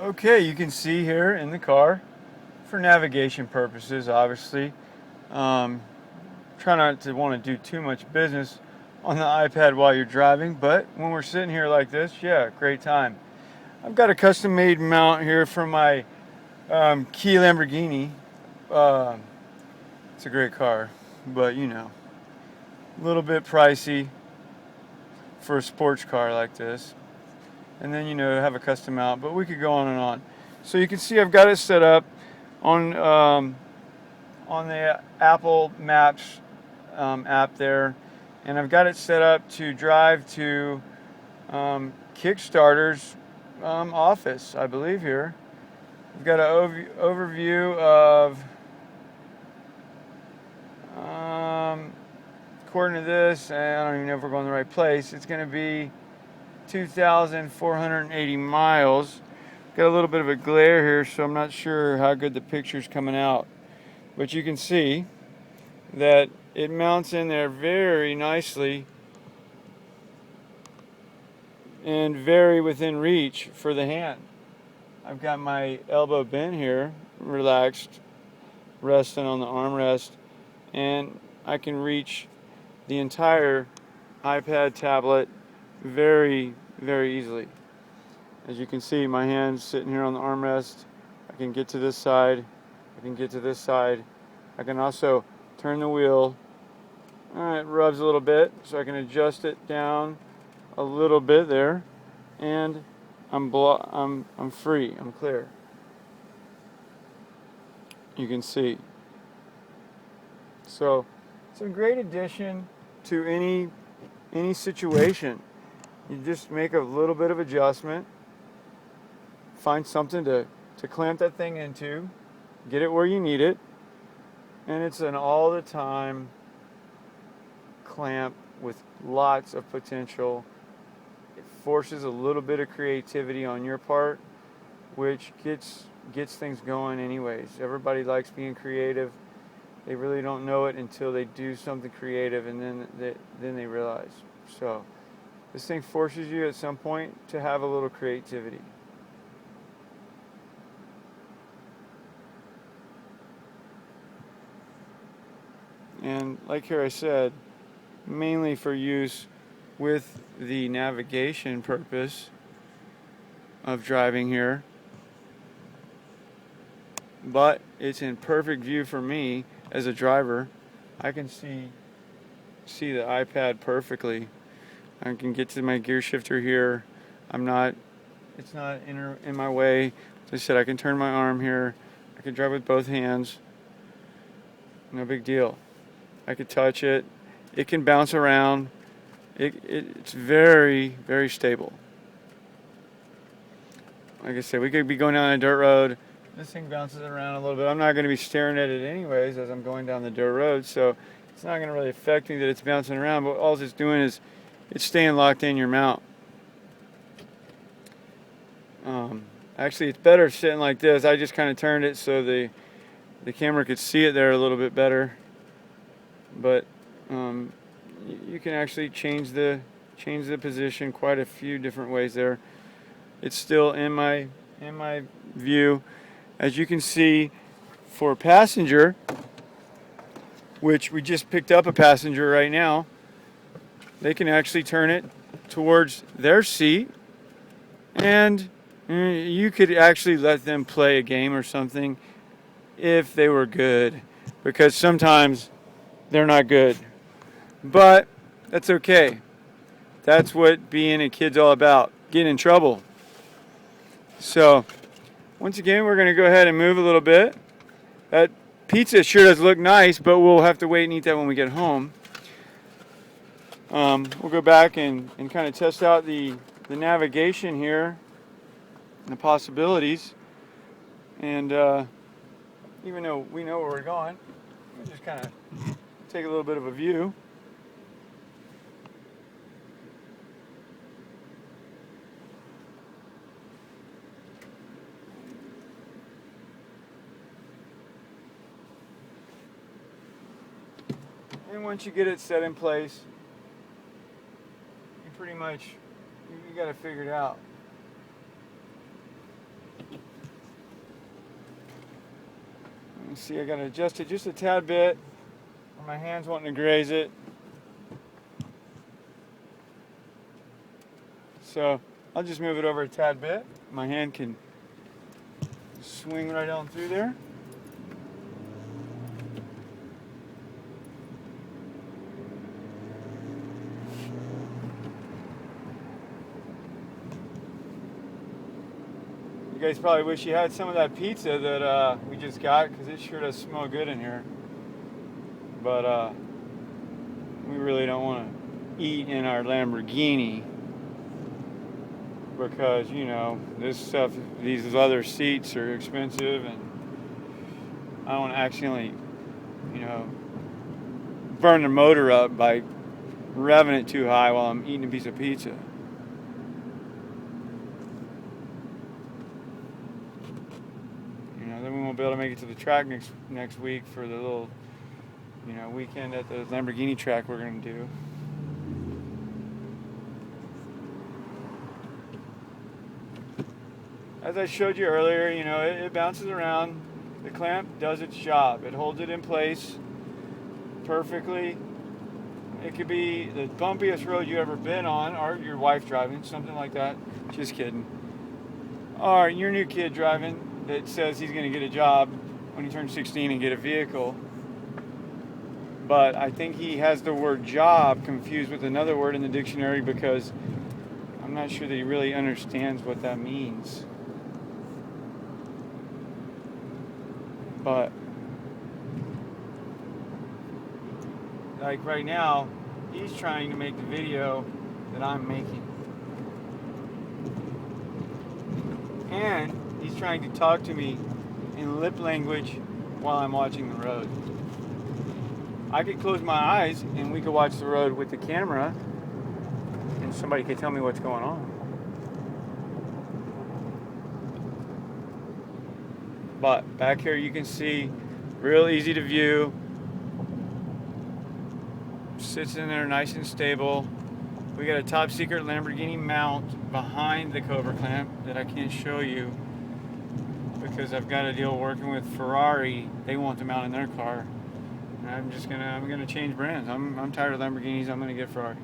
Okay, you can see here in the car, for navigation purposes, obviously. Um, Try not to want to do too much business on the iPad while you're driving, but when we're sitting here like this, yeah, great time. I've got a custom made mount here for my Kia Lamborghini. Um it's a great car, but a little bit pricey for a sports car like this. And then, have a custom mount, but we could go on and on. So you can see I've got it set up on the Apple Maps app there, and I've got it set up to drive to Kickstarter's office, I believe here. We've got an overview of, um, according to this, and I don't even know if we're going the right place. It's going to be 2,480 miles. Got a little bit of a glare here, so I'm not sure how good the picture's coming out. But you can see that it mounts in there very nicely and very within reach for the hand. I've got my elbow bent here, relaxed, resting on the armrest, and I can reach the entire iPad tablet very, very easily. As you can see, my hand's sitting here on the armrest. I can get to this side. I can get to this side. I can also turn the wheel. It rubs a little bit, so I can adjust it down a little bit there, and I'm free. I'm clear. You can see. So it's a great addition to any situation. You just make a little bit of adjustment, find something to clamp that thing into, get it where you need it, and it's an all the time clamp with lots of potential. It forces a little bit of creativity on your part, which gets things going anyways. Everybody likes being creative. They really don't know it until they do something creative, and then they realize. So this thing forces you at some point to have a little creativity. And like here I said, mainly for use with the navigation purpose of driving here, but it's in perfect view for me as a driver. I can see the iPad perfectly. I can get to my gear shifter here. It's not in my way. As I said, I can turn my arm here. I can drive with both hands. No big deal. I could touch it. It can bounce around. It's very, very stable. Like I said, we could be going down a dirt road. This thing bounces around a little bit. I'm not going to be staring at it anyways as I'm going down the dirt road, so it's not going to really affect me that it's bouncing around, but all it's doing is it's staying locked in your mount. Actually, it's better sitting like this. I just kind of turned it so the camera could see it there a little bit better. But you can actually change the position quite a few different ways there. It's still in my view. As you can see, for a passenger, which we just picked up a passenger right now, they can actually turn it towards their seat, and you could actually let them play a game or something if they were good, because sometimes they're not good. But that's okay. That's what being a kid's all about, getting in trouble. So, once again, we're going to go ahead and move a little bit. That pizza sure does look nice, but we'll have to wait and eat that when we get home. We'll go back and kind of test out the navigation here and the possibilities. And even though we know where we're going, we'll just kind of take a little bit of a view. And once you get it set in place, you pretty much, you got to figure it out. Let's see, I gotta adjust it just a tad bit. My hand's wanting to graze it. So I'll just move it over a tad bit. My hand can swing right on through there. You guys probably wish you had some of that pizza that we just got, because it sure does smell good in here. But we really don't want to eat in our Lamborghini, because, you know, this stuff, these leather seats are expensive, and I don't want to accidentally, you know, burn the motor up by revving it too high while I'm eating a piece of pizza. You know, then we won't be able to make it to the track next week for the little, you know, weekend at the Lamborghini track we're going to do. As I showed you earlier, you know, it bounces around. The clamp does its job. It holds it in place perfectly. It could be the bumpiest road you ever been on, or your wife driving, something like that. Just kidding. Or your new kid driving that says he's going to get a job when he turns 16 and get a vehicle. But I think he has the word job confused with another word in the dictionary, because I'm not sure that he really understands what that means. But like right now, he's trying to make the video that I'm making. And he's trying to talk to me in lip language while I'm watching the road. I could close my eyes and we could watch the road with the camera, and somebody could tell me what's going on. But back here you can see, real easy to view. Sits in there nice and stable. We got a top secret Lamborghini mount behind the Cobra clamp that I can't show you, because I've got a deal working with Ferrari. They want the mount in their car. And I'm gonna change brands. I'm tired of Lamborghinis. I'm gonna get Ferrari.